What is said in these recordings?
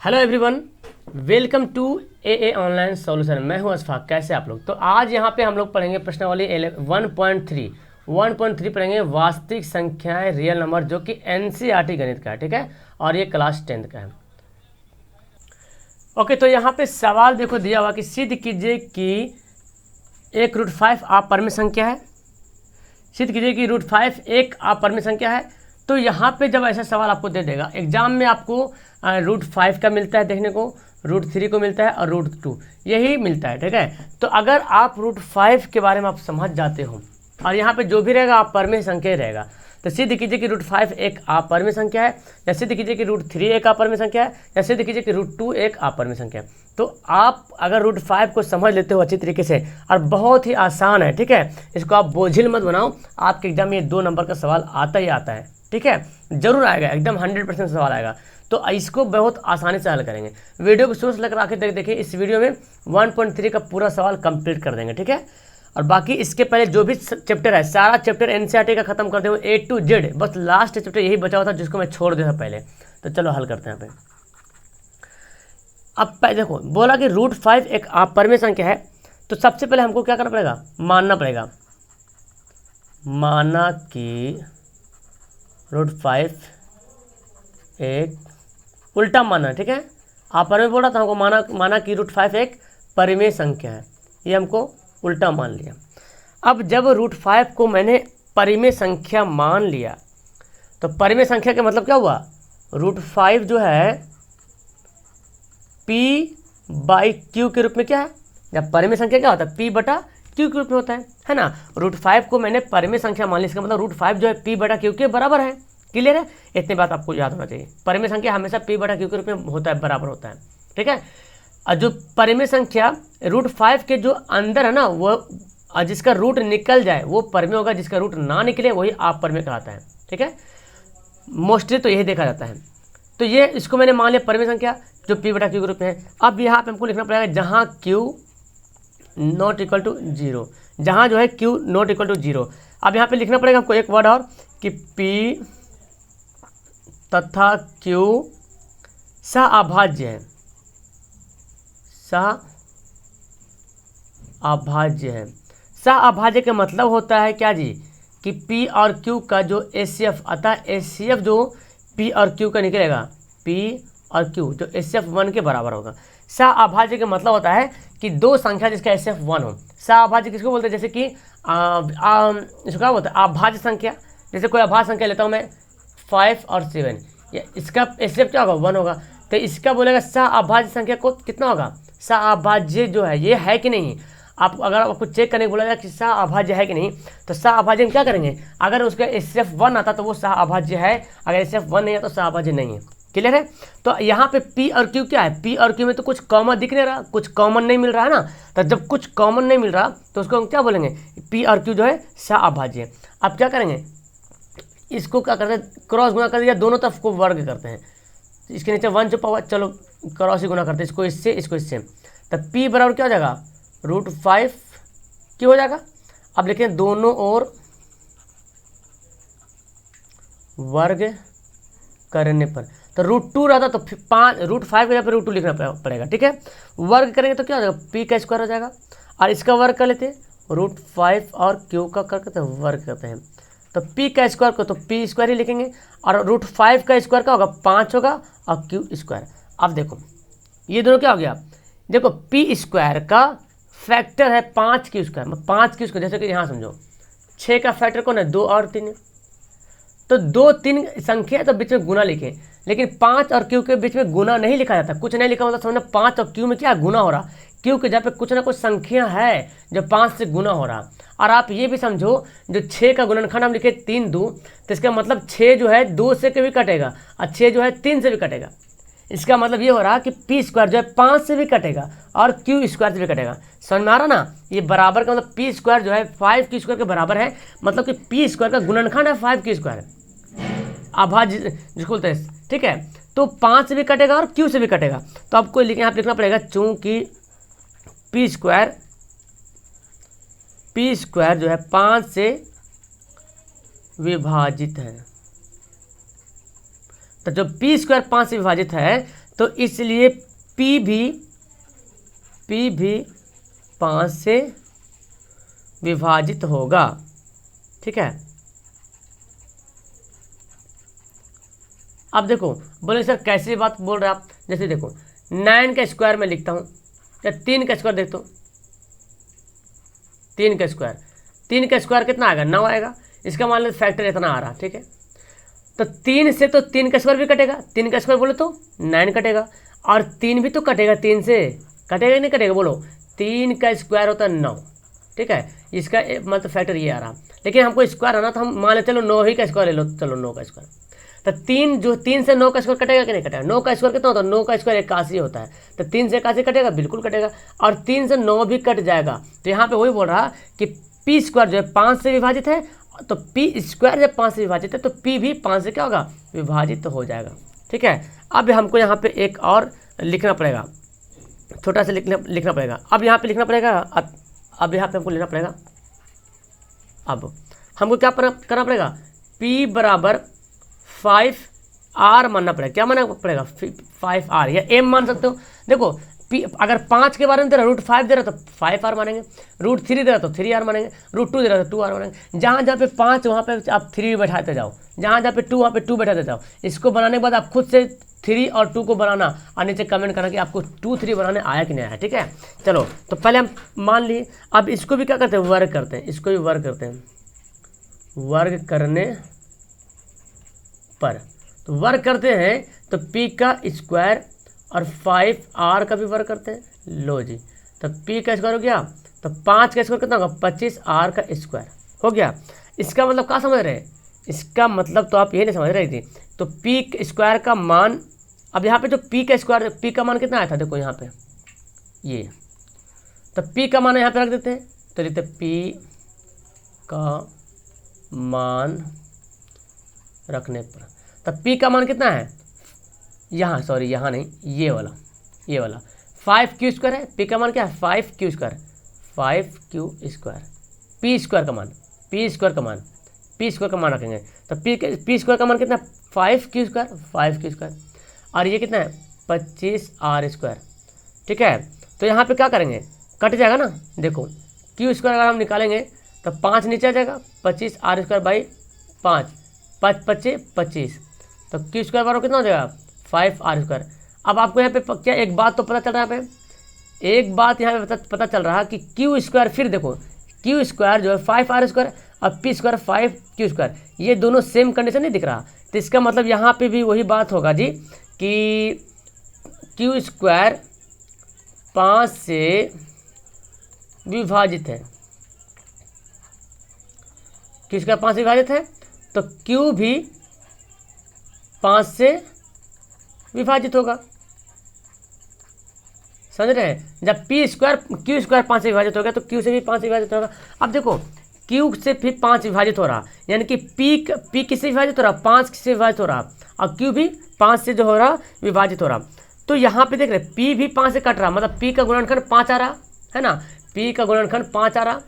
Hello everyone, welcome to a online solution. मैं हूं अशफाक। कैसे आप लोग? तो आज यहां पे हम लोग पढ़ेंगे प्रश्नावली 1.3 पढ़ेंगे वास्तविक संख्याएं रियल नंबर, जो कि एनसीईआरटी गणित का है। ठीक है, और ये क्लास 10th का है। ओके, तो यहाँ पे सवाल देखो दिया हुआ कि सिद्ध कीजिए कि एक रूट 5 अपरिमेय संख्या है। सिद्ध कीजिए कि रूट 5 एक अपरिमेय संख्या है। तो यहाँ पे जब ऐसा सवाल आपको दे देगा एग्जाम में, आपको रूट 5 का मिलता है देखने को, रूट 3 को मिलता है और रूट 2 यही मिलता है। ठीक है, तो अगर आप रूट 5 के बारे में आप समझ जाते हो और यहाँ पे जो भी रहेगा आप अपरिमेय संख्या ही रहेगा, तो सिद्ध कीजिए कि रूट 5 एक अपरिमेय संख्या है, या सिद्ध कीजिए कि रूट 3 एक अपरिमेय संख्या है, या सिद्ध कीजिए कि रूट 2 एक अपरिमेय संख्या है। तो आप अगर रूट 5 को समझ लेते हो अच्छी तरीके से, और बहुत ही आसान है। ठीक है, इसको आप बोझिल मत बनाओ, आपके एग्जाम में ये 2 नंबर का सवाल आता ही आता है। ठीक है, जरूर आएगा, एकदम 100% सवाल आएगा। तो इसको बहुत आसानी से हल करेंगे। वीडियो को शुरू से लेकर आखिर तक देखिए। इस वीडियो में 1.3 का पूरा सवाल कंप्लीट कर देंगे। ठीक है, और बाकी इसके पहले जो भी चैप्टर है, सारा चैप्टर एनसीईआरटी का खत्म कर देंगे A to Z। बस लास्ट चैप्टर यही बचा हुआ था जिसको मैं छोड़ दिया था पहले। तो चलो हल करते हैं। अब देखो, बोला कि रूट 5 एक अपरिमेय संख्या है, तो सबसे पहले हमको क्या करना पड़ेगा? मानना पड़ेगा, माना कि रूट 5 एक उल्टा माना। ठीक है, अपरिमेय बोला था, हमको माना कि रूट 5 एक परिमेय संख्या है, ये हमको उल्टा मान लिया। अब जब रूट 5 को मैंने परिमेय संख्या मान लिया, तो परिमेय संख्या का मतलब क्या हुआ? रूट 5 जो है p/q के रूप में क्या है? जब परिमेय संख्या क्या होता है? p/q के रूप में होता है ना। रूट 5 को मैंने परिमेय संख्या मान ली, इसका मतलब रूट 5 जो है p/q के बराबर है। क्लियर है? इतनी बात आपको याद होना चाहिए। परिमेय संख्या हमेशा p/q के रूप में होता है, बराबर होता है। ठीक है, और जो परिमेय संख्या रूट 5 के जो अंदर है ना, वो जिसका रूट निकल जाए वो परिमेय होगा, जिसका रूट ना निकले वही अपरिमेय कहलाता है। ठीक है, मोस्टली तो यही देखा जाता है। तो ये इसको मैंने मान लिया परिमेय संख्या जो p/q के रूप में है। अब यहाँ पे हमको लिखना पड़ेगा जहाँ q नॉट इक्वल टू 0, जहाँ जो है q नॉट इक्वल टू 0। अब यहाँ पे लिखना पड़ेगा हमको एक वर्ड और कि p तथा q सह-अभाज्य है, सह-अभाज्य है। सह-अभाज्य का मतलब होता है क्या जी? कि p और q का जो HCF, अतः HCF जो p और q का निकलेगा, p और q जो HCF 1 के बराबर होगा। सह-अभाज्य का मतलब होता है कि दो संख्या जिसका HCF 1 हो। सह-अभाज्य किसको बोलते हैं? जैसे कि इसको क्या बोलते हैं? अभाज्य संख्या। जैसे कोई अभाज्य संख्या लेता हूँ मैं 5 और 7, या इसका HCF क्या होगा? 1 होगा। तो इसका बोलेगा सह-अभाज्य संख्या को कितना होगा? सह-अभाज्य जो है ये है कि नहीं। आप अगर आपको चेक करने को बोला जाए कि सह-अभाज्य है कि नहीं, तो सह-अभाज्य में क्या करेंगे? अगर उसका HCF 1 आता तो वो सह-अभाज्य है, अगर HCF 1 नहीं है तो सह-अभाज्य नहीं है। क्लियर है? तो यहाँ पे p और q क्या है? p और q में तो कुछ कॉमन दिख नहीं रहा, कुछ कॉमन नहीं मिल रहा है ना। तो जब कुछ कॉमन नहीं मिल रहा तो उसको हम क्या बोलेंगे? p और q जो है सह-अभाज्य। अब क्या करेंगे? इसको क्या करते हैं? क्रॉस गुना कर दिया, दोनों तरफ को वर्ग करते हैं। इसके नीचे 1 छुपा हुआ, चलो क्रॉस ही गुना करते हैं, इसको इससे, इसको इससे। तो p बराबर क्या हो जाएगा? रूट 5 क्यों हो जाएगा? अब लिखें दोनों ओर वर्ग करने पर, तो रूट 2 रहता तो 5, रूट 5 के जगह पर रूट 2 लिखना पड़ेगा। ठीक है, वर्ग करेंगे तो क्या हो जाएगा? p का स्क्वायर हो जाएगा, और इसका वर्ग कर लेते हैं, रूट 5 और q का करते हैं वर्ग करते हैं। तो p का स्क्वायर को तो p स्क्वायर ही लिखेंगे, और रूट 5 का स्क्वायर क्या होगा? 5 होगा, और q स्क्वायर। अब देखो ये दोनों क्या हो गया? देखो p स्क्वायर का फैक्टर है 5q स्क्वायर, 5q स्क्वायर। जैसे कि यहाँ समझो 6 का फैक्टर कौन है? 2 और 3। तो 2 3 संख्या तो बीच में गुना लिखे, लेकिन 5 और q के बीच में गुना नहीं लिखा जाता। कुछ नहीं लिखा मतलब समझना 5 और q में क्या गुना हो रहा, q के जगह पे कुछ ना कुछ संख्या है जो 5 से गुना हो रहा। और आप ये भी समझो, जो 6 का गुणनखंड हम लिखे 3 2, तो इसका मतलब 6 जो है 2 से भी कटेगा, और 6 जो है 3 से भी कटेगा। इसका मतलब ये हो रहा कि p स्क्वायर जो है 5 से भी कटेगा और q स्क्वायर से भी कटेगा। समझ में आ रहा ना? ये बराबर का मतलब p स्क्वायर जो है 5q स्क्वायर के बराबर है, मतलब कि p स्क्वायर का गुणनखंड है 5q स्क्वायर, अभाज्य जिसको बोलते हैं। ठीक है, तो 5 से भी कटेगा और q से भी कटेगा। तो आपको यहाँ लिखना पड़ेगा चूंकि p स्क्वायर जो है 5 से विभाजित है, तो जब p स्क्वायर 5 से विभाजित है तो इसलिए P भी 5 से विभाजित होगा। ठीक है, अब देखो बोले सर कैसी बात बोल रहे हैं आप, जैसे देखो 9 का स्क्वायर में लिखता हूँ या 3 का स्क्वायर देखता हूँ, 3 का स्क्वायर कितना आएगा, 9 आएगा। इसका मान लो फैक्टर इतना आ रहा, ठीक है। तो 3 से तो 3 का स्क्वायर भी कटेगा, 3 का स्क्वायर बोले तो 9 कटेगा, और 3 भी तो कटेगा, 3 से कटेगा ही नहीं कटेगा, बोलो 3 का स्क्वायर होता है 9, ठीक है। इसका मतलब फैक्टर ये आ रहा, लेकिन हमको स्क्वायर आना तो हम मान ले चलो 9 ही का स्क्वायर ले लो, चलो 9 का स्क्वायर। तो 3 से 9 का स्क्वायर कटेगा कि नहीं कटेगा, 9 का स्क्वायर कितना होता है, 9 का स्क्वायर 81 होता है। तो 3 से 81 कटेगा, बिल्कुल कटेगा, और 3 से 9 भी कट जाएगा। तो यहाँ पे वही बोल रहा कि पी स्क्वायर जो है 5 से विभाजित है, तो पी स्क्वायर जब 5 से विभाजित है तो पी भी 5 से क्या होगा, विभाजित हो जाएगा। ठीक है, अब हमको यहाँ पे एक और लिखना पड़ेगा, छोटा सा लिखना पड़ेगा। अब यहाँ पे लिखना पड़ेगा, अब यहाँ पे हमको लिखना पड़ेगा, अब हमको क्या करना पड़ेगा, P बराबर 5R मानना पड़ेगा। क्या मानना पड़ेगा, 5R या M मान सकते हो। देखो P अगर 5 के बारे में दे रहा, √5 दे रहा तो 5R मानेंगे, √3 दे रहा तो 3R मानेंगे, √2 दे रहा तो 2R मानेंगे। जहाँ जहाँ पे 5 वहाँ पे आप 3 बैठाते जाओ, जहाँ जहाँ पे 2 वहाँ पे 2 बैठाते जाओ। इसको बनाने के बाद आप खुद से 3 और 2 को बनाना, और नीचे कमेंट करना कि आपको 2, 3 बनाने आया कि नहीं आया। ठीक है, चलो तो पहले हम मान लिए। अब इसको भी क्या करते हैं, वर्ग करते हैं, इसको भी वर्ग करते हैं, वर्ग करने पर। तो वर्ग करते हैं तो P का स्क्वायर और 5R का भी वर्ग करते हैं। लो जी, तो P का स्क्वायर हो गया, तो 5 का स्क्वायर कितना होगा, 25R का स्क्वायर हो गया। इसका मतलब क्या समझ रहे हैं, इसका मतलब तो आप ये नहीं समझ रही थी। तो P स्क्वायर का मान, अब यहाँ पे जो P का स्क्वायर, P का मान कितना आया था, देखो यहाँ पे ये, तो P का मान यहाँ पे रख देते हैं, तो लिखते P का मान रखने पर, तब P का मान कितना है, यहाँ सॉरी यहाँ नहीं, ये वाला 5Q स्क्वायर है। P का मान क्या है, 5Q square, 5Q square, P square का मान, P स्क्वायर का मान रखेंगे। तो P स्क्वायर का मान कितना है, 5Q स्क्वायर, और ये कितना है, 25R स्क्वायर। ठीक है, तो यहाँ पे क्या करेंगे, कट जाएगा ना। देखो Q स्क्वायर अगर हम निकालेंगे तो 5 नीचे आ जाएगा, 25R स्क्वायर बाई 5, 5 25 25, तो Q स्क्वायर बराबर कितना हो जाएगा, 5R स्क्वायर। अब आपको यहाँ पे क्या एक बात तो पता चल रहा है, यहाँ पे एक बात यहाँ पे पता चल रहा है कि Q स्क्वायर, फिर देखो Q स्क्वायर जो है 5R स्क्वायर और P स्क्वायर 5Q स्क्वायर, ये दोनों सेम कंडीशन नहीं दिख रहा। तो इसका मतलब यहाँ पे भी वही बात होगा जी कि Q स्क्वायर 5 से विभाजित है, Q स्क्वायर 5 से विभाजित है, तो Q भी 5 से विभाजित होगा। समझ रहे हैं, जब Q स्क्वायर 5 से विभाजित हो गया तो Q से भी 5 से विभाजित होगा। अब देखो Q से फिर 5 विभाजित हो रहा, यानी कि P किससे विभाजित हो रहा, 5 से विभाजित हो रहा, और Q भी 5 से जो हो रहा विभाजित हो रहा। तो यहाँ पे देख रहे P भी 5 से कट रहा, मतलब P का गुणनखंड 5 आ रहा है ना, P का गुणनखंड 5 आ रहा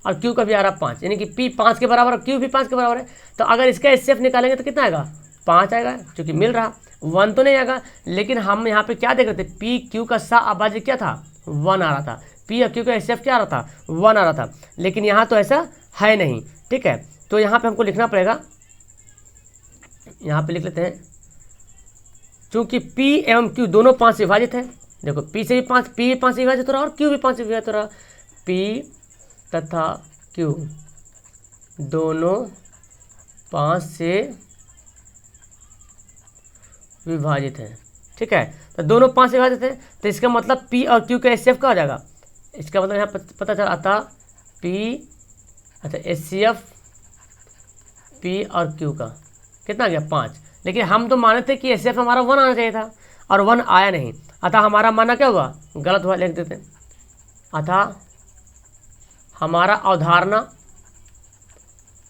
और Q का भी आ रहा 5, यानी कि P 5 के बराबर और Q भी 5 के बराबर है। तो अगर इसका HCF निकालेंगे तो कितना आएगा, 5 आएगा, क्योंकि मिल रहा 1 तो नहीं आएगा। लेकिन हम यहाँ पे क्या देख रहे थे, P Q का अभाज्य क्या था, 1 आ रहा था, P और Q का HCF क्या आ रहा था, 1 आ रहा था। लेकिन यहाँ तो ऐसा है नहीं। ठीक है, तो यहाँ पे हमको लिखना पड़ेगा, यहाँ पे लिख लेते हैं, चूँकि P एवं Q दोनों 5 से विभाजित है। देखो P से भी 5 से विभाजित हो रहा और Q भी 5 से विभाजित हो रहा, P तथा Q दोनों 5 से विभाजित है। ठीक है, तो दोनों 5 से विभाजित है, तो इसका मतलब P और Q का HCF का हो जाएगा। इसका मतलब यहाँ पता चला आता P, अच्छा HCF P और Q का कितना आ गया, 5। लेकिन हम तो माने थे कि HCF हमारा 1 आना चाहिए था, और 1 आया नहीं, अतः हमारा मानना क्या हुआ, गलत हुआ, लिख देते हैं। अतः हमारा अवधारणा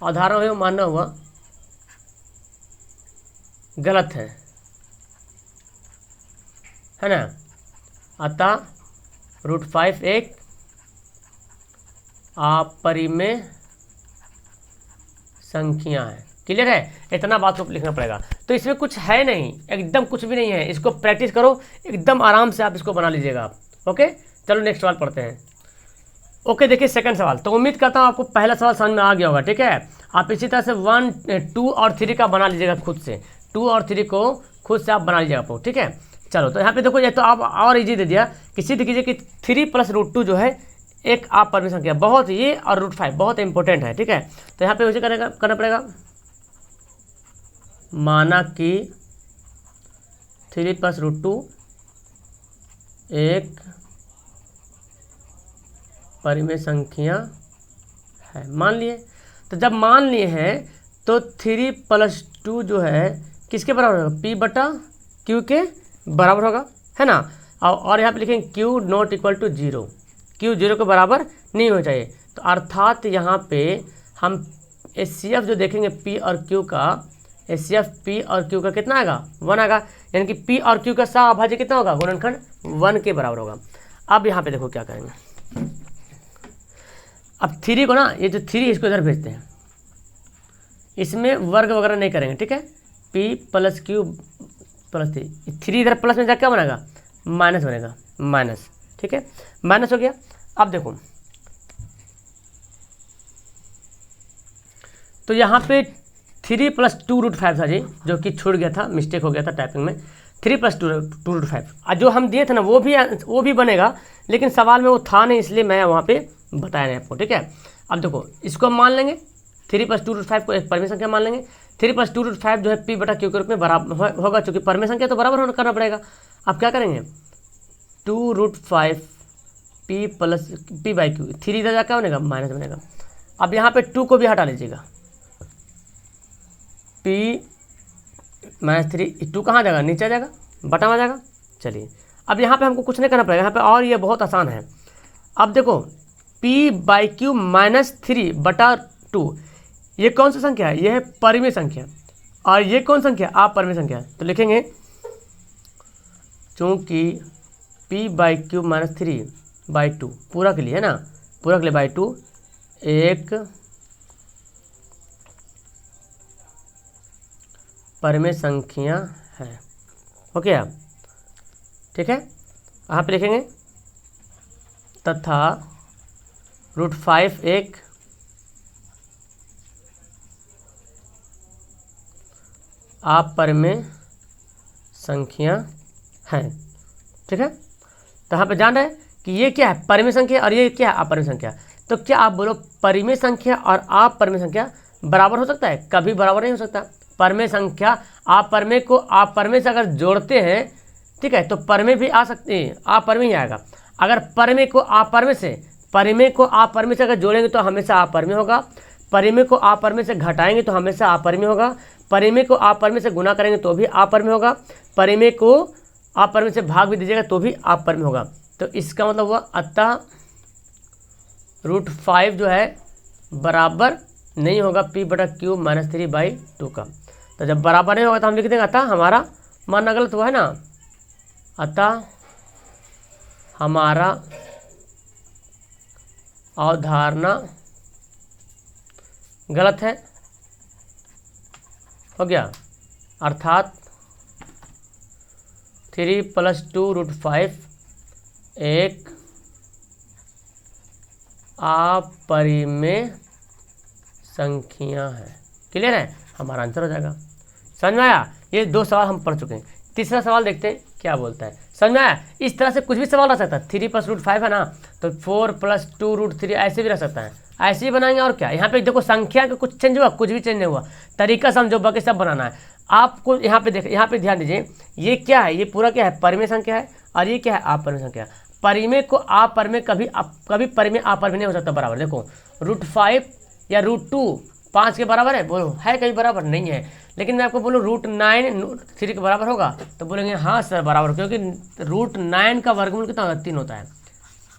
हुआ, मानना हुआ गलत है ना। अतः √5 एक अपरिमेय संख्या है। क्लियर है, इतना बात को लिखना पड़ेगा। तो इसमें कुछ है नहीं, एकदम कुछ भी नहीं है। इसको प्रैक्टिस करो, एकदम आराम से आप इसको बना लीजिएगा आप। ओके, चलो नेक्स्ट सवाल पढ़ते हैं। ओके, देखिए सेकंड सवाल। तो उम्मीद करता हूँ आपको पहला सवाल समझ में आ गया होगा, ठीक है। आप इसी तरह से 1, 2 और 3 का बना लीजिएगा खुद से। 2 और 3 को खुद से आप बना लीजिएगा आपको, ठीक है। चलो, तो यहाँ पे देखो, ये तो आप और इजी दे दिया कि सिद्ध कीजिए कि 3 + √2 जो है एक आप परमेय संख्या, बहुत ये, और √5 बहुत इंपॉर्टेंट है, ठीक है। तो यहाँ पे उसे करना पड़ेगा, माना कि 3 + √2 एक परिमेय संख्या है, मान लिए। तो जब मान लिए हैं तो 3 + 2 जो है किसके बराबर होगा, P/Q के बराबर होगा, है ना। और यहाँ पे लिखेंगे Q ≠ = 0, Q 0 के बराबर नहीं होना चाहिए। तो अर्थात यहाँ पे हम HCF जो देखेंगे P और Q का, HCF P और Q का कितना आएगा, 1 आएगा। यानी कि P और Q का सहअभाज्य कितना होगा, गुणनखंड 1 के बराबर होगा। अब यहाँ पे देखो क्या करेंगे, अब 3 को ना, ये जो 3 इसको इधर भेजते हैं, इसमें वर्ग वगैरह नहीं करेंगे, ठीक है। P + Q + 3 इधर प्लस में जाकर क्या बनेगा, माइनस बनेगा, माइनस, ठीक है, माइनस हो गया। अब देखो, तो यहाँ पे 3 + 2 √5 था जी, जो कि छूट गया था, मिस्टेक हो गया था टाइपिंग में। 3 + 2 √5 जो हम दिए थे ना, वो भी बनेगा, लेकिन सवाल में वो था नहीं, इसलिए मैं वहाँ पे बताया नहीं आपको, ठीक है। अब देखो, इसको हम मान लेंगे, 3 + 2 √5 को एक परिमेय संख्या मान लेंगे। 3 + 2 √5 जो है P/Q के रूप में बराबर होगा, चूँकि परिमेय संख्या तो बराबर करना पड़ेगा। अब क्या करेंगे, 2 √5 P/Q, 3 इधर क्या बनेगा, माइनस बनेगा। अब यहाँ पे 2 को भी हटा लीजिएगा, P - 3, 2 कहाँ जाएगा, नीचे आ जाएगा, बटा में आ जाएगा। चलिए, अब यहाँ पे हमको कुछ नहीं करना पड़ेगा यहाँ पे, और ये बहुत आसान है। अब देखो, P/Q - 3/2, ये कौन सी संख्या है, ये है परिमेय संख्या, और ये कौन संख्या, अपरिमेय संख्या। तो लिखेंगे, चूँकि P/Q - 3/2 पूरा के लिए है ना, पूरा के लिए /2 एक परिमेय संख्या है। ओके आप, ठीक है। यहाँ पे लिखेंगे, तथा √5 एक अपरिमेय संख्या है, ठीक है। तो यहाँ पे जान रहे हैं कि ये क्या है, परिमेय संख्या, और ये क्या है, अपरिमेय संख्या। तो क्या आप बोलो, परिमेय संख्या और अपरिमेय संख्या बराबर हो सकता है, कभी बराबर नहीं हो सकता। परिमेय संख्या अपरिमेय को अपरिमेय से अगर जोड़ते हैं, ठीक है, तो परिमेय भी आ सकती है, अपरिमेय ही आएगा। अगर परिमेय को अपरिमेय से अगर जोड़ेंगे तो हमेशा अपरिमेय होगा, परिमेय को अपरिमेय से घटाएंगे तो हमेशा अपरिमेय होगा, परिमेय को अपरिमेय से गुना करेंगे तो भी अपरिमेय होगा, परिमेय को अपरिमेय से भाग भी दीजिएगा तो भी अपरिमेय होगा। तो इसका मतलब हुआ, अतः √5 जो है बराबर नहीं होगा P/Q - 3/2 का। तो जब बराबर नहीं होगा तो हम लिख देंगे, अतः हमारा मानना गलत हुआ है ना, अतः हमारा अवधारणा गलत है, हो गया। अर्थात 3 + 2 √5 एक अपरिमेय संख्या है। क्लियर है, हमारा आंसर हो जाएगा। समझ में आया, ये 2 सवाल हम पढ़ चुके हैं। तीसरा सवाल देखते हैं क्या बोलता है, समझ में आया। इस तरह से कुछ भी सवाल रह सकता है, 3 + √5 है ना, तो 4 + 2 √3 ऐसे भी रह सकता है, ऐसे ही बनाएंगे। और क्या, यहाँ पे देखो संख्या का कुछ चेंज हुआ, कुछ भी चेंज नहीं हुआ, तरीका समझो, बाकी सब बनाना है आपको। यहाँ पे देख, यहाँ पे ध्यान दीजिए, ये क्या है, ये पूरा क्या है, परिमेय संख्या है, और ये क्या है, अपरिमेय संख्या। परिमेय को अपरिमेय कभी परिमेय अपरिमेय नहीं हो सकता बराबर। देखो, √5 या √2 5 के बराबर है, बोलो है कहीं बराबर नहीं है। लेकिन मैं आपको बोलूँ √9 3 के बराबर होगा, तो बोलेंगे हाँ सर बराबर, क्योंकि √9 का वर्गमूल कितना होता है, 3 होता है,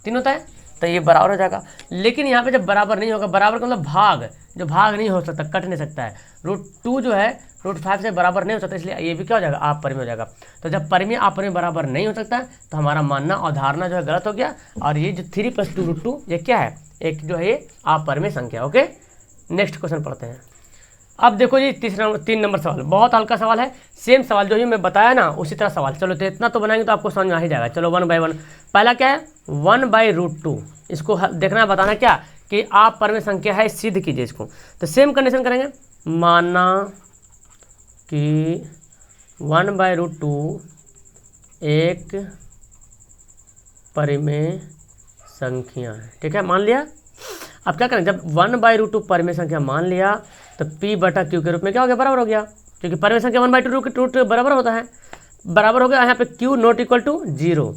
3 होता है, तो ये बराबर हो जाएगा। लेकिन यहाँ पे जब बराबर नहीं होगा, बराबर का मतलब भाग, जो भाग नहीं हो सकता, कट नहीं सकता है। √2 जो है √5 से बराबर नहीं हो सकता, इसलिए ये भी क्या हो जाएगा, अपरिमेय हो जाएगा। तो जब परिमेय अपरिमेय बराबर नहीं हो सकता तो हमारा मानना अवधारणा जो है गलत हो गया। और ये जो 3 + 2 √2 ये क्या है, एक जो है ये अपरिमेय संख्या। ओके, नेक्स्ट क्वेश्चन पढ़ते हैं। अब देखो जी 3 नंबर सवाल, बहुत हल्का सवाल है, सेम सवाल जो ही मैं बताया ना उसी तरह सवाल। चलो तो इतना तो बनाएंगे तो आपको समझ में आ ही जाएगा। चलो 1/1 पहला क्या है 1/√2, इसको देखना बताना क्या कि आप परमेय संख्या है सिद्ध कीजिए इसको। तो सेम कंडीशन करेंगे, माना कि 1/√2 एक परिमेय संख्या है, ठीक है, मान लिया। अब क्या करें, जब 1/√2 परिमेय संख्या मान लिया तो P/Q के रूप में क्या हो गया, बराबर हो गया, क्योंकि परिमेय संख्या 1/2 बराबर होता है, बराबर हो गया। यहाँ पे Q नॉट इक्वल टू 0,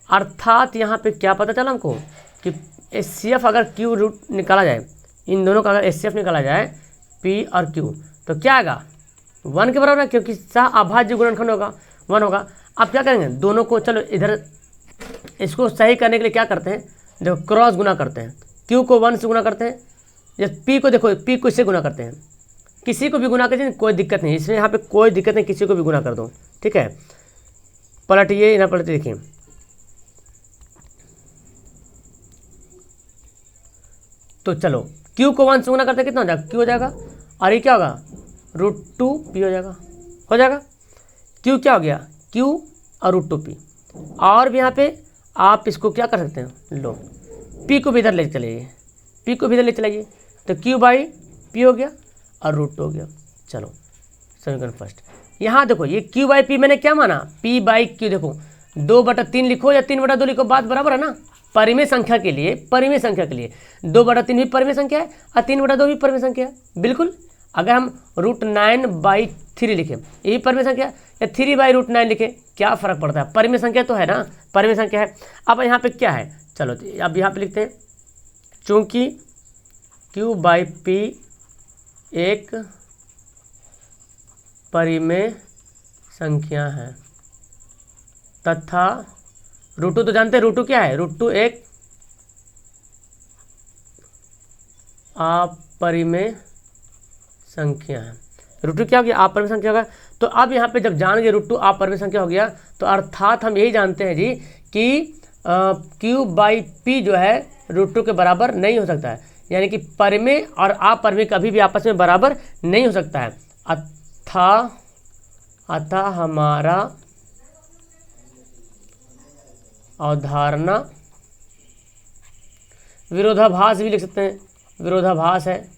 अर्थात यहाँ पे क्या पता चला हमको कि HCF अगर Q रूट निकाला जाए, इन दोनों का अगर HCF निकाला जाए P और Q तो क्या आएगा 1 के बराबर है, क्योंकि अभाज्य गुणनखंड होगा 1 होगा। अब क्या करेंगे दोनों को, चलो इधर इसको सही करने के लिए क्या करते हैं, देखो क्रॉस गुना करते हैं, Q को 1 से गुना करते हैं, जब P को देखो P को इससे गुना करते हैं, किसी को भी गुना करिए कोई दिक्कत नहीं, इसमें यहाँ पे कोई दिक्कत नहीं, किसी को भी गुना कर दो, ठीक है। पलटिए यहाँ पलटिए, देखिए तो चलो Q को 1 से गुना करते हैं कितना हो जाएगा, Q हो जाएगा, और ये क्या होगा √2P हो जाएगा। Q क्या हो गया, Q और √2P। और भी यहाँ पे आप इसको क्या कर सकते हैं, लो P को भी इधर ले चलिए, P को भी इधर ले चलाइए, तो Q/P हो गया और √2 हो गया। चलो समीकरण फर्स्ट, यहाँ देखो ये Q/P मैंने क्या माना, P/Q, देखो 2/3 लिखो या 3/2 लिखो, बात बराबर है ना। परिमेय संख्या के लिए 2/3 भी परिमेय संख्या है और 3/2 भी परिमेय संख्या है, बिल्कुल। अगर हम √9/3 लिखें ये भी परिमेय संख्या है, या 3/√9 लिखे, क्या फ़र्क पड़ता है, परिमेय संख्या तो है ना, परिमेय संख्या है। अब यहाँ पे क्या है, चलो अब यहाँ पे लिखते हैं, चूँकि Q/P एक परिमेय संख्या है तथा √2 तो जानते हैं, √2 क्या है, √2 एक अपरिमेय संख्या है। √2 क्या हो गया, अपरिमेय संख्या होगा। तो अब यहाँ पे जब जान गए √2 अपरिमेय संख्या हो गया, तो अर्थात हम यही जानते हैं जी कि Q/P जो है √2 के बराबर नहीं हो सकता है, यानी कि परिमेय और अपरिमेय कभी भी आपस में बराबर नहीं हो सकता है। अतः हमारा अवधारणा विरोधाभास भी लिख सकते हैं, विरोधाभास है,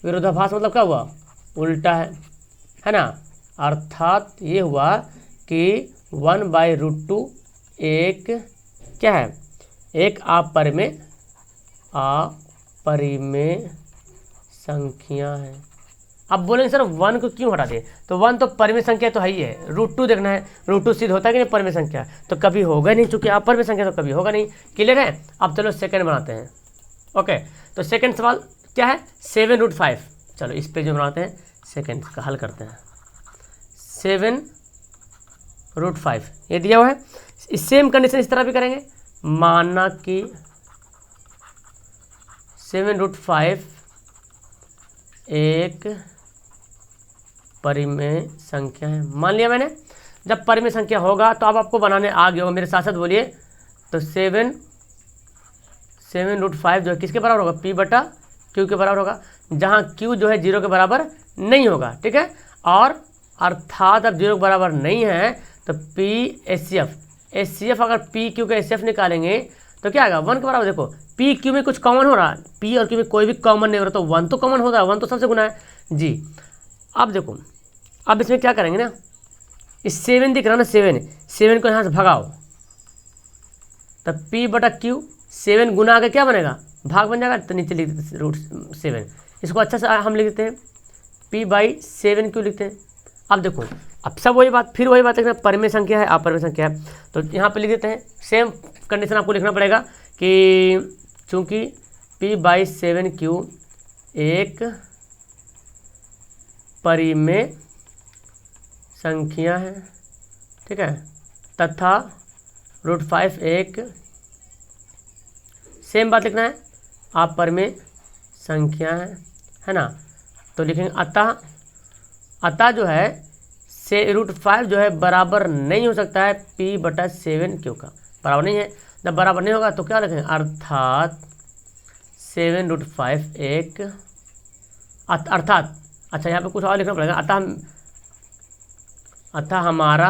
विरोधाभास मतलब क्या हुआ, उल्टा है ना। अर्थात ये हुआ कि 1/√2 एक क्या है, एक अपरिमेय संख्या है। अब बोलेंगे सर 1 को क्यों हटा दिए, तो 1 तो परिमेय संख्या तो है ही है, √2 देखना है, √2 सिद्ध होता है कि नहीं परिमेय संख्या, तो कभी होगा नहीं, चूंकि अपरिमेय संख्या तो कभी होगा नहीं, क्लियर है। अब चलो सेकंड बनाते हैं, ओके। तो सेकंड सवाल क्या है, 7√5, चलो इस पे जो बनाते हैं सेकंड का हल करते हैं। 7√5 ये दिया हुआ है, सेम कंडीशन इस तरह भी करेंगे, माना कि 7√5 एक परिमेय संख्या है, मान लिया मैंने। जब परिमेय संख्या होगा तो अब आपको बनाने आ गया होगा, मेरे साथ साथ बोलिए। तो 7√5 जो है किसके बराबर होगा, P/Q के बराबर होगा, जहाँ Q जो है 0 के बराबर नहीं होगा, ठीक है। और अर्थात अब 0 के बराबर नहीं है तो HCF अगर PQ का HCF निकालेंगे तो क्या आएगा 1 के बराबर। देखो PQ में कुछ कॉमन हो रहा है, P और Q में कोई भी कॉमन नहीं हो रहा, तो 1 तो कॉमन होता है, 1 तो सबसे गुना है जी। अब देखो अब इसमें क्या करेंगे ना, इस 7 दिख रहा है ना, 7 को यहाँ से भगाओ, तब P/Q 7 गुना आगे क्या बनेगा, भाग बन जाएगा, तो नीचे लिख देते √7, इसको अच्छा से हम लिख देते हैं P/7 क्यों लिखते हैं। अब देखो अब सब वही बात, फिर वही बात लिखना, परिमेय संख्या है अपरिमेय संख्या है, तो यहाँ पे लिख देते हैं, सेम कंडीशन आपको लिखना पड़ेगा कि चूँकि P/7Q एक परिमेय संख्या है, ठीक है, तथा √5 एक, सेम बात लिखना है, अपरिमेय संख्या है ना। तो लिखेंगे अतः जो है से √5 जो है बराबर नहीं हो सकता है P/7Q का, बराबर नहीं है। जब बराबर नहीं होगा तो क्या लिखेंगे, अर्थात 7√5 एक, अर्थात अच्छा यहाँ पे कुछ और लिखना पड़ेगा, अतः हमारा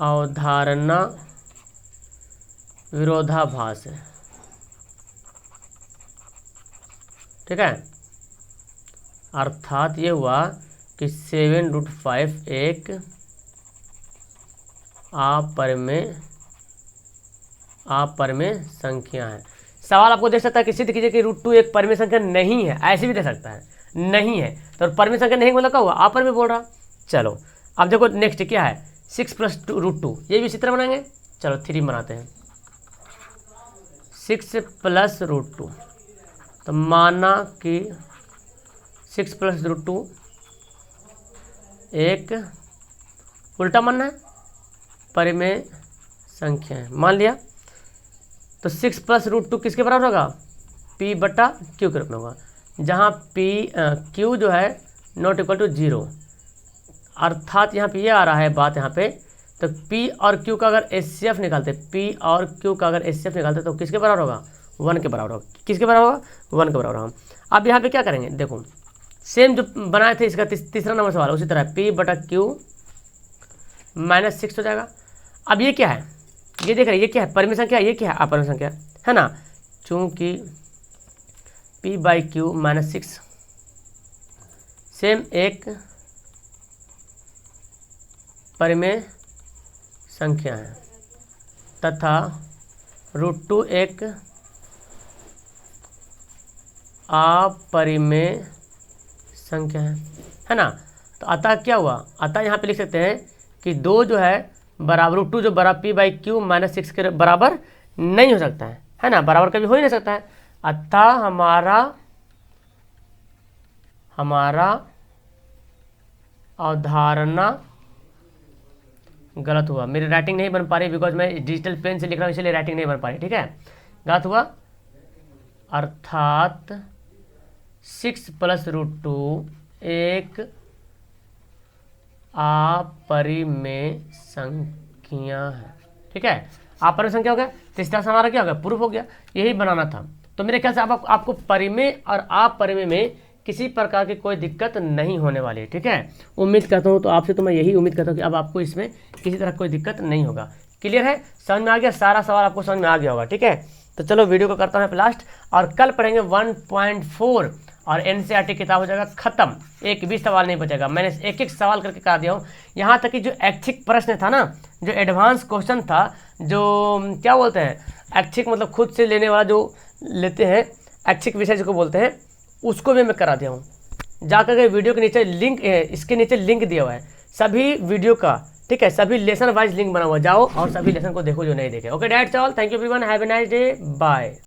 अवधारणा विरोधाभास है, ठीक है। अर्थात ये हुआ कि 7√5 एक अपरिमेय संख्या है। सवाल आपको दे सकता है कि सिद्ध कीजिए कि √2 एक परिमेय संख्या नहीं है, ऐसे भी दे सकता है, नहीं है तो परिमेय संख्या नहीं मतलब क्या हुआ, अपरिमेय बोल रहा। चलो अब देखो नेक्स्ट क्या है, 6 + √2, ये भी इसी तरह बनाएंगे। चलो 3 बनाते हैं, 6 + √2, तो माना कि 6 + √2 एक उल्टा मानना है परिमेय संख्या है, मान लिया। तो 6 + √2 किसके बराबर होगा, P/Q के रूप में होगा, जहाँ Q जो है नॉट इक्वल टू 0। अर्थात यहाँ पे ये आ रहा है बात यहाँ पे, तो P और Q का अगर HCF निकालते, P और Q का अगर HCF निकालते तो किसके बराबर होगा, 1 के बराबर होगा। किसके बराबर होगा, 1 के बराबर होगा। अब यहाँ पे क्या करेंगे, देखो सेम जो बनाए थे इसका तीसरा नंबर सवाल, उसी तरह P/Q -6 हो जाएगा। अब ये क्या है, ये देख रहे हैं, ये क्या है, परिमेय संख्या, ये क्या है, अपरिमेय संख्या है ना। चूंकि P/Q -6 सेम एक परिमेय संख्या है तथा √2 एक अपरिमेय संख्या है ना। तो अतः क्या हुआ, अतः यहाँ पे लिख सकते हैं कि 2 जो है बराबर √2 जो बराबर P/Q -6 के बराबर नहीं हो सकता है ना, बराबर कभी हो ही नहीं सकता है। अतः हमारा अवधारणा गलत हुआ। मेरी राइटिंग नहीं बन पा रही बिकॉज मैं डिजिटल पेन से लिख रहा हूँ, इसलिए राइटिंग नहीं बन पा रही, ठीक है, गलत हुआ। अर्थात 6 + √2 एक अपरिमेय संख्या है, ठीक है, अपरिमेय संख्या हो गया। तीसरा से हमारा क्या हो गया, प्रूफ हो गया, यही बनाना था। तो मेरे ख्याल से आपको परिमेय और अपरिमेय में किसी प्रकार की कोई दिक्कत नहीं होने वाली है, ठीक है। उम्मीद करता हूँ, तो आपसे तो मैं यही उम्मीद करता हूँ कि अब आपको इसमें किसी तरह कोई दिक्कत नहीं होगा। क्लियर है, समझ में आ गया, सारा सवाल आपको समझ में आ गया होगा, ठीक है। तो चलो वीडियो को करता हूँ लास्ट, और कल पढ़ेंगे 1.4 और NCERT किताब हो जाएगा खत्म, एक भी सवाल नहीं बचेगा। मैंने एक एक सवाल करके करा दिया हूँ, यहाँ तक कि जो ऐच्छिक प्रश्न था ना, जो एडवांस क्वेश्चन था, जो क्या बोलते हैं ऐच्छिक मतलब खुद से लेने वाला जो लेते हैं, ऐच्छिक विषय जिसको बोलते हैं, उसको भी मैं करा दिया हूँ। जाकर के वीडियो के नीचे लिंक, इसके नीचे लिंक दिया हुआ है सभी वीडियो का, ठीक है, सभी लेसन वाइज लिंक बना हुआ, जाओ और सभी लेसन को देखो जो नहीं देखे। Okay that's all, thank you everyone, have a nice day, bye.